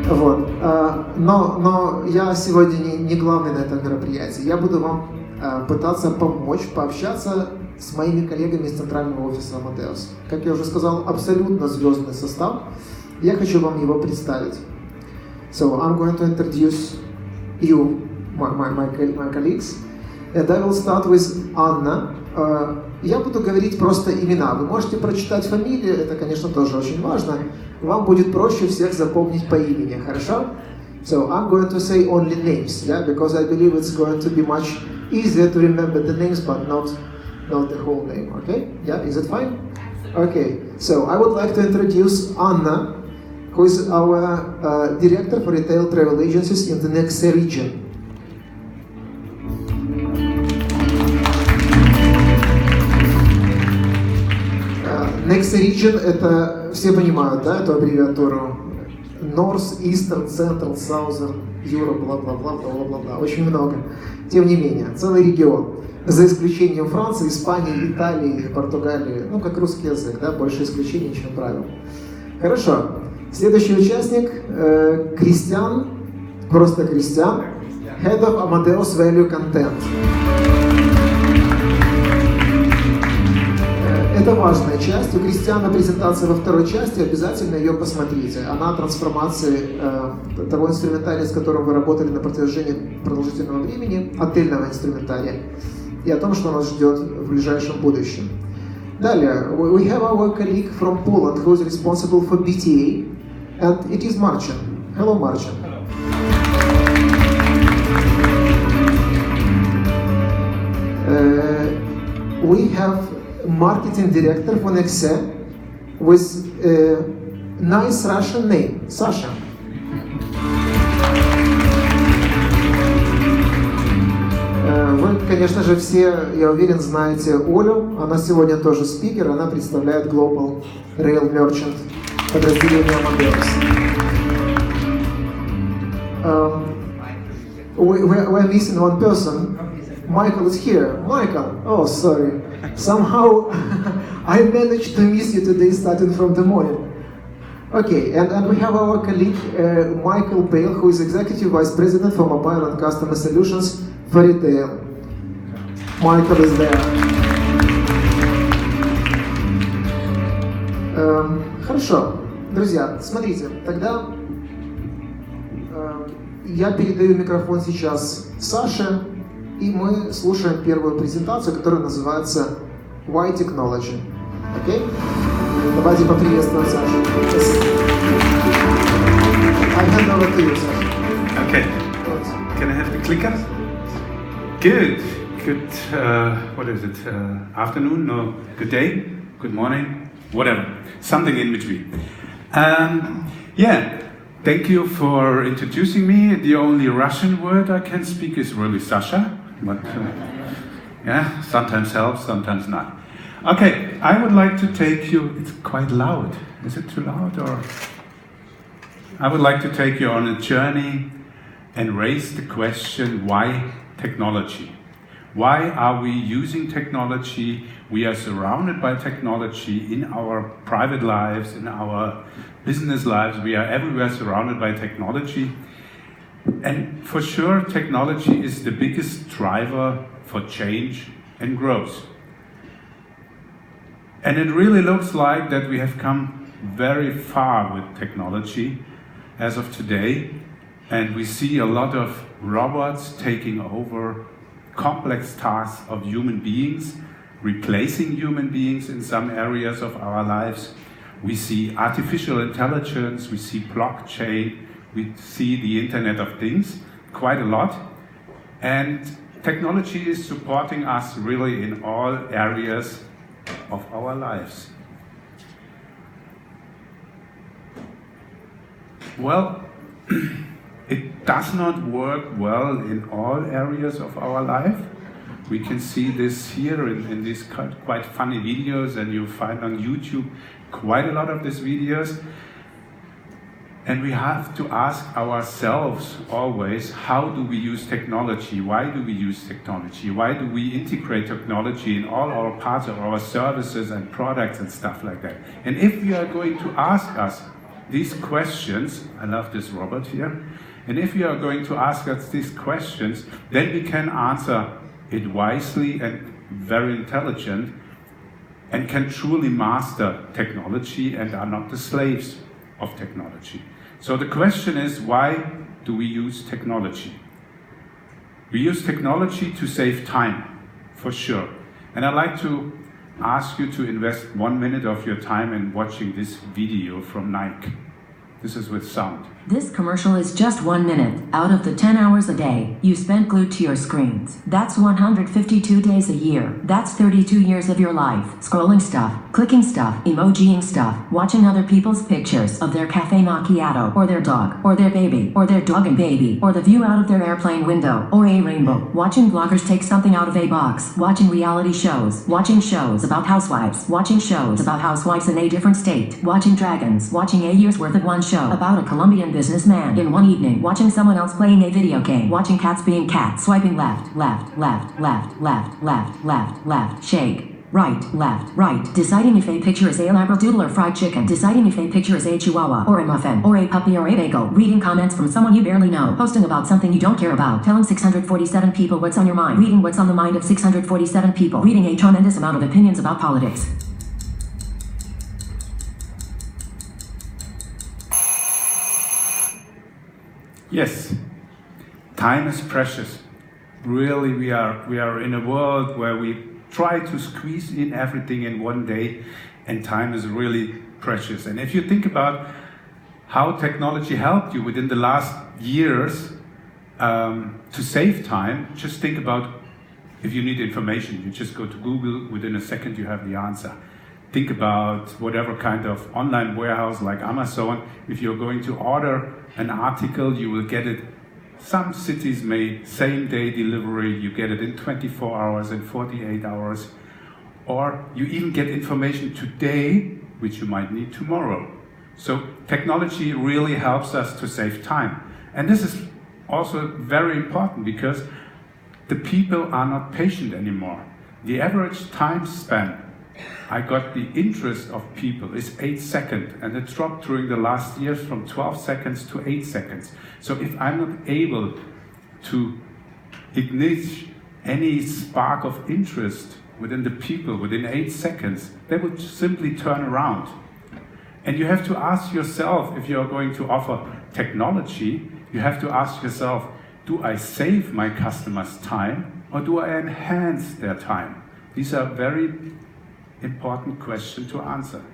Вот. Но я сегодня не главный на этом мероприятии. Я буду вам пытаться помочь, пообщаться с моими коллегами из центрального офиса AMADEUS. Как я уже сказал, абсолютно звездный состав. Я хочу вам его представить. So I'm going to introduce you, my colleagues, and I will start with Anna. Я буду говорить просто имена. Вы можете прочитать фамилию, это, конечно, тоже очень важно. Вам будет проще всех запомнить по имени, хорошо? So I'm going to say only names, yeah, because I believe it's going to be much easier to remember the names, but not the whole name, okay? Yeah, is it fine? Okay, so I would like to introduce Anna, who is our Director for Retail Travel Agencies in the next region. Next region, это, все понимают, да, эту аббревиатуру? North, Eastern, Central, Southern, Europe, бла-бла-бла, очень много. Тем не менее, целый регион. За исключением Франции, Испании, Италии, Португалии, ну, как русский язык, да, больше исключений, чем правил. Хорошо. Следующий участник, Кристиан, просто Кристиан, Head of AMADEUS Value Content. Это важная часть. У Кристиана презентация во второй части, обязательно ее посмотрите. Она о трансформации того инструментария, с которым вы работали на протяжении продолжительного времени, отельного инструментария, и о том, что нас ждет в ближайшем будущем. Далее, we have our colleague from Poland who is responsible for BTA, and it is Marcin. Hello, Marcin. We have marketing director for Nexe with a nice Russian name, Sascha. Вы, конечно же, все, я уверен, знаете Олю. Она сегодня тоже спикер, она представляет Global Rail Merchant подразделение AMADEUS. We're missing one person. Michael is here. Michael, oh sorry. Somehow I managed to miss you today starting from the morning. Okay, and we have our colleague Michael Bale, who is Executive Vice President for Mobile and Customer Solutions for Retail. Michael is there. Хорошо, друзья, смотрите, тогда я передаю микрофон сейчас Саше, и мы слушаем первую презентацию, которая называется Why Technology. Окей? Давайте поприветствуем Сашу. I hand over to you, Sasha. Okay. Can I have the clicker? Good. Good, what is it? Afternoon? No, good day? Good morning? Whatever. Something in between. Yeah. Thank you for introducing me. The only Russian word I can speak is really Sasha. But yeah, sometimes helps, sometimes not. Okay, I would like to take you, it's quite loud. Is it too loud or? I would like to take you on a journey and raise the question, why technology? Why are we using technology? We are surrounded by technology in our private lives, in our business lives. We are everywhere surrounded by technology. And for sure, technology is the biggest driver for change and growth. And it really looks like that we have come very far with technology as of today. And we see a lot of robots taking over complex tasks of human beings, replacing human beings in some areas of our lives. We see artificial intelligence, we see blockchain, we see the Internet of Things quite a lot. And technology is supporting us really in all areas of our lives. Well, it does not work well in all areas of our life. We can see this here in these quite funny videos, and you'll find on YouTube quite a lot of these videos. And we have to ask ourselves always, how do we use technology? Why do we use technology? Why do we integrate technology in all our parts of our services and products and stuff like that? And if we are going to ask us, these questions, I love this Robert here, and if you are going to ask us these questions, then we can answer it wisely and very intelligent, and can truly master technology and are not the slaves of technology. So the question is, why do we use technology? We use technology to save time, for sure. And I'd like to ask you to invest 1 minute of your time in watching this video from Nike. This is with sound. This commercial is just 1 minute out of the 10 hours a day you spend glued to your screens. That's 152 days a year. That's 32 years of your life. Scrolling stuff, clicking stuff, emojiing stuff, watching other people's pictures of their cafe macchiato, or their dog, or their baby, or their dog and baby, or the view out of their airplane window, or a rainbow. Watching bloggers take something out of a box. Watching reality shows. Watching shows about housewives. Watching shows about housewives in a different state. Watching dragons. Watching a year's worth of one show about a Colombian businessman in one evening. Watching someone else playing a video game. Watching cats being cats. Swiping left, left, left, left, left, left, left, left. Shake. Right, left, right. Deciding if a picture is a labradoodle or fried chicken. Deciding if a picture is a chihuahua or a muffin or a puppy or a bagel. Reading comments from someone you barely know. Posting about something you don't care about. Telling 647 people what's on your mind. Reading what's on the mind of 647 people. Reading a tremendous amount of opinions about politics. Yes, time is precious. Really, we are in a world where we try to squeeze in everything in one day, and time is really precious. And if you think about how technology helped you within the last years to save time, just think about if you need information, you just go to Google, within a second you have the answer. Think about whatever kind of online warehouse like Amazon. If you're going to order an article, you will get it. Some cities make same-day delivery. You get it in 24 hours, in 48 hours. Or you even get information today, which you might need tomorrow. So technology really helps us to save time. And this is also very important because the people are not patient anymore. The average time span I got the interest of people is 8 seconds, and it dropped during the last years from 12 seconds to 8 seconds. So if I'm not able to ignite any spark of interest within the people within 8 seconds, they would simply turn around. And you have to ask yourself, if you're going to offer technology, you have to ask yourself, do I save my customers time or do I enhance their time? These are very important question to answer.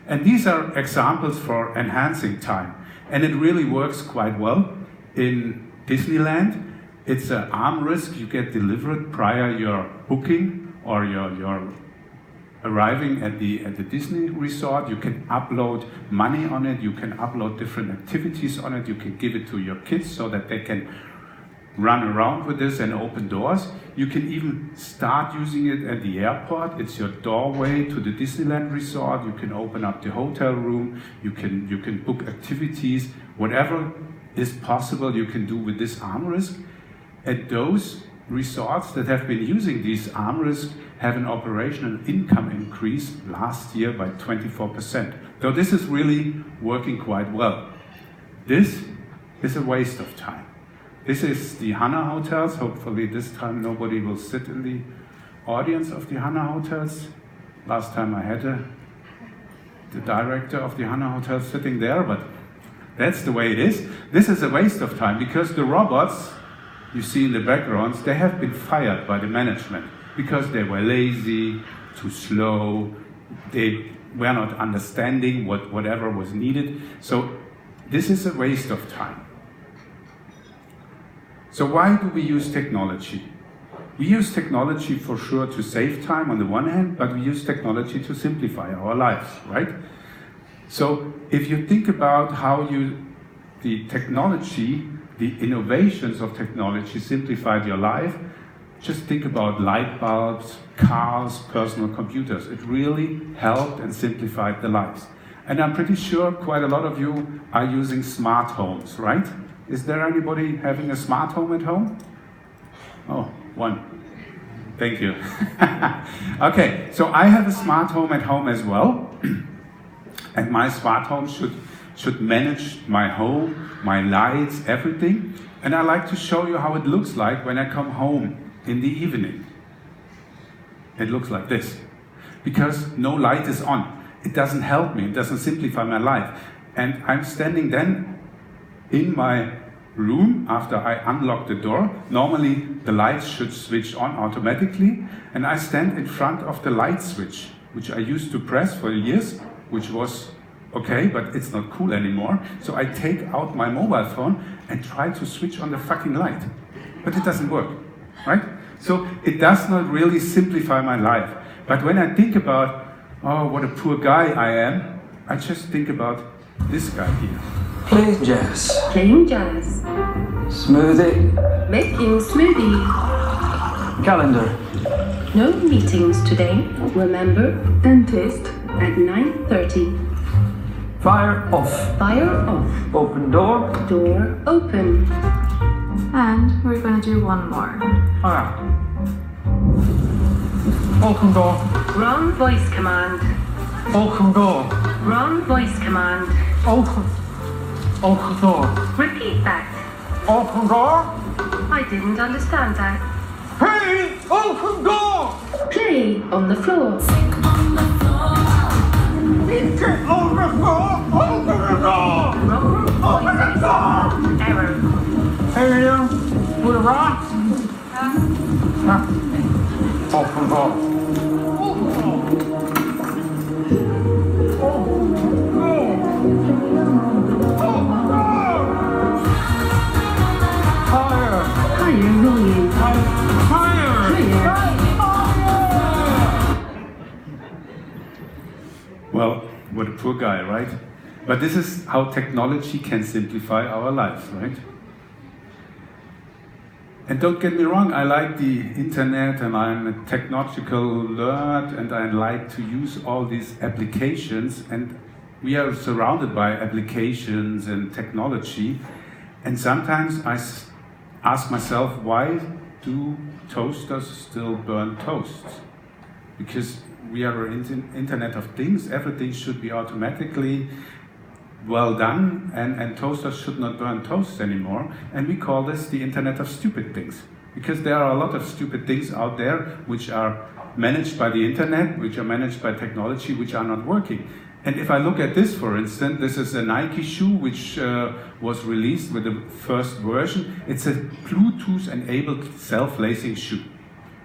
And these are examples for enhancing time. And it really works quite well. In Disneyland, it's an armrest you get delivered prior your booking or your arriving at the Disney resort. You can upload money on it, you can upload different activities on it, you can give it to your kids so that they can run around with this and open doors. You can even start using it at the airport. It's your doorway to the Disneyland resort. You can open up the hotel room. You can book activities. Whatever is possible, you can do with this armrest. And those resorts that have been using these armrests have an operational income increase last year by 24%. So this is really working quite well. This is a waste of time. This is the Hana Hotels. Hopefully this time nobody will sit in the audience of the Hana Hotels. Last time I had the director of the Hana Hotels sitting there, but that's the way it is. This is a waste of time because the robots you see in the backgrounds, they have been fired by the management because they were lazy, too slow, they were not understanding whatever was needed. So this is a waste of time. So why do we use technology? We use technology for sure to save time on the one hand, but we use technology to simplify our lives, right? So if you think about how the technology, the innovations of technology simplified your life, just think about light bulbs, cars, personal computers. It really helped and simplified the lives. And I'm pretty sure quite a lot of you are using smart homes, right? Is there anybody having a smart home at home? Oh, one. Thank you. Okay, so I have a smart home at home as well. And my smart home should should manage my home, my lights, everything. And I like to show you how it looks like when I come home in the evening. It looks like this. Because no light is on. It doesn't help me, it doesn't simplify my life. And I'm standing then in my room after I unlock the door. Normally the lights should switch on automatically, and I stand in front of the light switch, which I used to press for years, which was okay, but it's not cool anymore. So I take out my mobile phone and try to switch on the fucking light. But it doesn't work, right? So it does not really simplify my life. But when I think about, oh, what a poor guy I am, I just think about this guy here. Playing jazz. Playing jazz. Smoothie. Making smoothie. Calendar. No meetings today. Remember, dentist at 9:30. Fire off. Fire off. Open door. Door open. And we're gonna do one more. Ah. Open door. Wrong voice command. Open door. Wrong voice command. Open. Open door. Repeat that. Open door. I didn't understand that. Hey! Open door! Play on the floor. Get on the floor! Open the door! Wrong voices. Error. Area with a rock. Open door. Higher. Higher volume. Higher. Well, what a poor guy, right? But this is how technology can simplify our lives, right? And don't get me wrong, I like the internet and I'm a technological nerd and I like to use all these applications, and we are surrounded by applications and technology, and sometimes I ask myself, why do toasters still burn toast? Because we are an internet of things, everything should be automatically well done, and toasters should not burn toast anymore, and we call this the internet of stupid things, because there are a lot of stupid things out there which are managed by the internet, which are managed by technology, which are not working. And if I look at this, for instance, this is a Nike shoe which was released with the first version. It's a Bluetooth-enabled self-lacing shoe.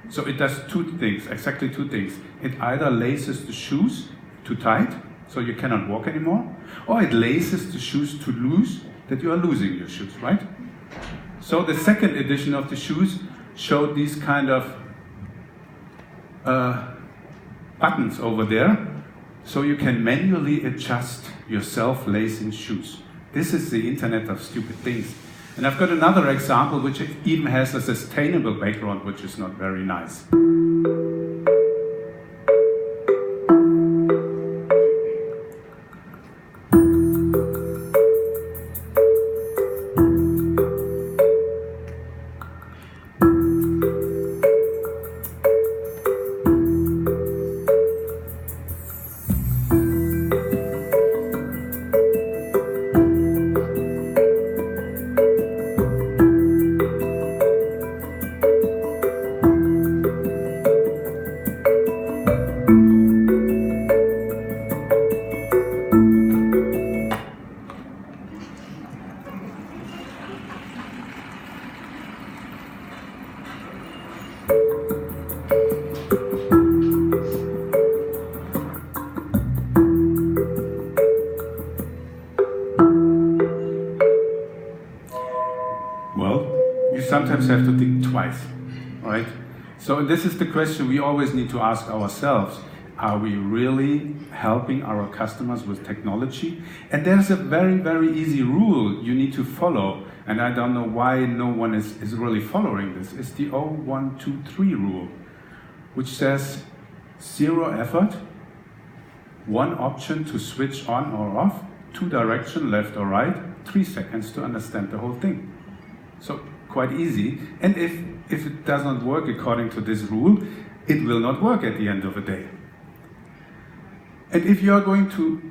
So it does two things, exactly two things. It either laces the shoes too tight, so you cannot walk anymore, or it laces the shoes too loose, that you are losing your shoes, right? So the second edition of the shoes showed these kind of buttons over there, so you can manually adjust your self-lacing shoes. This is the internet of stupid things. And I've got another example which even has a sustainable background, which is not very nice. Sometimes have to think twice, right? So this is the question we always need to ask ourselves. Are we really helping our customers with technology? And there's a very, very easy rule you need to follow, and I don't know why no one is really following this. It's the 0123 rule, which says 0 effort, 1 option to switch on or off, 2 direction, left or right, 3 seconds to understand the whole thing. So quite easy, and if it does not work according to this rule, it will not work at the end of the day. And if you are going to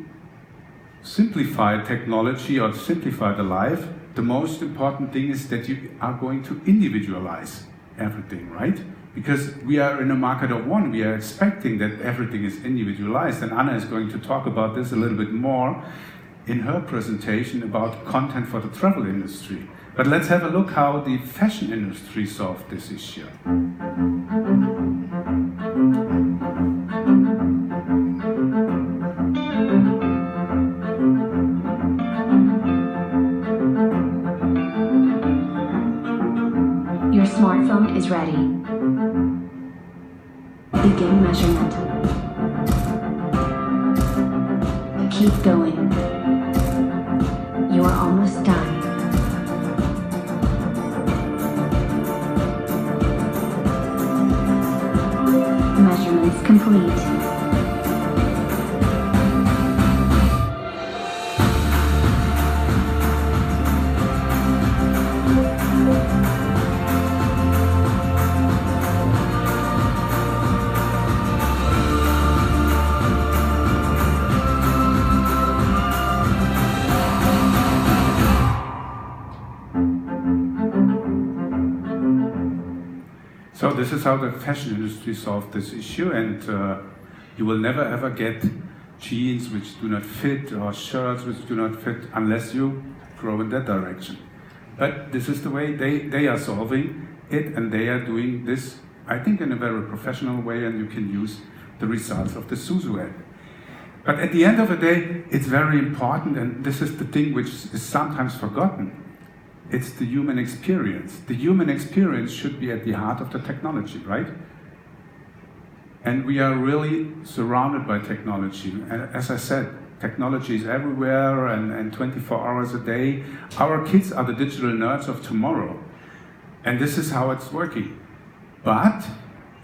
simplify technology or simplify the life, the most important thing is that you are going to individualize everything, right? Because we are in a market of one, we are expecting that everything is individualized, and Anna is going to talk about this a little bit more in her presentation about content for the travel industry. But let's have a look how the fashion industry solved this issue. Your smartphone is ready. Begin measurement. Keep going. You are almost done. Measurements complete. So this is how the fashion industry solved this issue, and you will never ever get jeans which do not fit or shirts which do not fit unless you grow in that direction. But this is the way they are solving it, and they are doing this, I think, in a very professional way, and you can use the results of the Suzu app. But at the end of the day, it's very important, and this is the thing which is sometimes forgotten. It's the human experience. The human experience should be at the heart of the technology, right? And we are really surrounded by technology. And as I said, technology is everywhere and 24 hours a day. Our kids are the digital nerds of tomorrow. And this is how it's working. But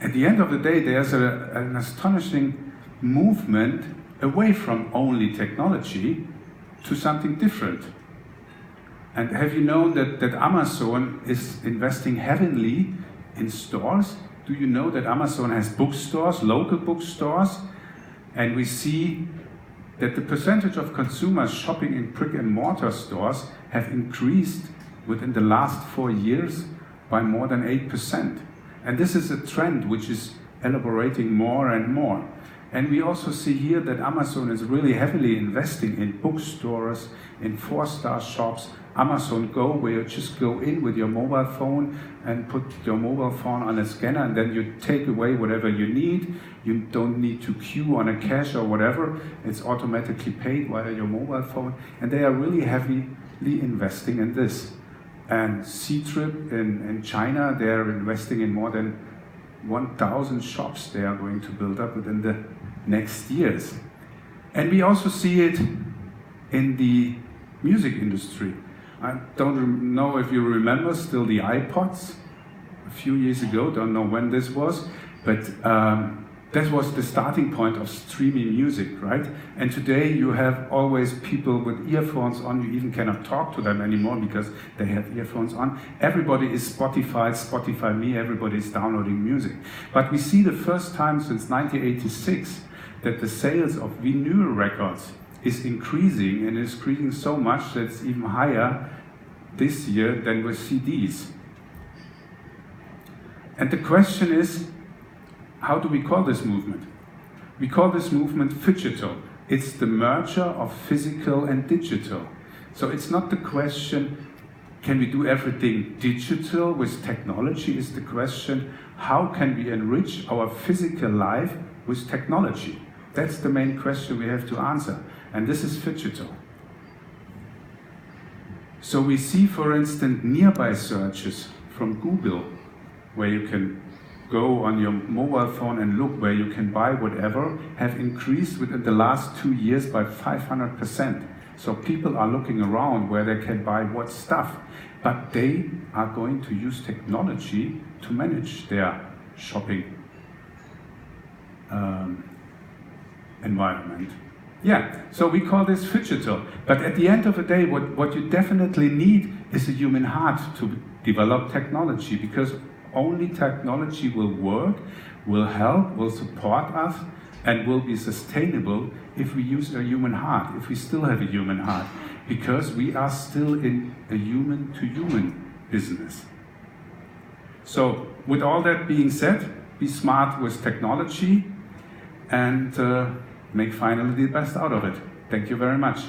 at the end of the day, there's an astonishing movement away from only technology to something different. And have you known that Amazon is investing heavily in stores? Do you know that Amazon has bookstores, local bookstores? And we see that the percentage of consumers shopping in brick and mortar stores have increased within the last 4 years by more than 8%. And this is a trend which is elaborating more and more. And we also see here that Amazon is really heavily investing in bookstores, in 4-star shops, Amazon Go, where you just go in with your mobile phone and put your mobile phone on a scanner, and then you take away whatever you need. You don't need to queue on a cash or whatever. It's automatically paid via your mobile phone. And they are really heavily investing in this. And Ctrip in China, they're investing in more than 1,000 shops they are going to build up within the next years. And we also see it in the music industry. I don't know if you remember still the iPods a few years ago, don't know when this was, but that was the starting point of streaming music, right? And today you have always people with earphones on, you even cannot talk to them anymore because they have earphones on. Everybody is Spotify me, everybody is downloading music. But we see the first time since 1986 that the sales of vinyl records is increasing, and is increasing so much that it's even higher this year than with CDs. And the question is, how do we call this movement? We call this movement phygital. It's the merger of physical and digital. So it's not the question, can we do everything digital with technology? It's the question, how can we enrich our physical life with technology? That's the main question we have to answer. And this is phygital. So we see, for instance, nearby searches from Google, where you can go on your mobile phone and look where you can buy whatever, have increased within the last 2 years by 500%. So people are looking around where they can buy what stuff, but they are going to use technology to manage their shopping environment. Yeah, so we call this phygital. But at the end of the day, what you definitely need is a human heart to develop technology, because only technology will work, will help, will support us, and will be sustainable if we use a human heart, if we still have a human heart, because we are still in a human-to-human business. So, with all that being said, be smart with technology and make finally the best out of it. Thank you very much.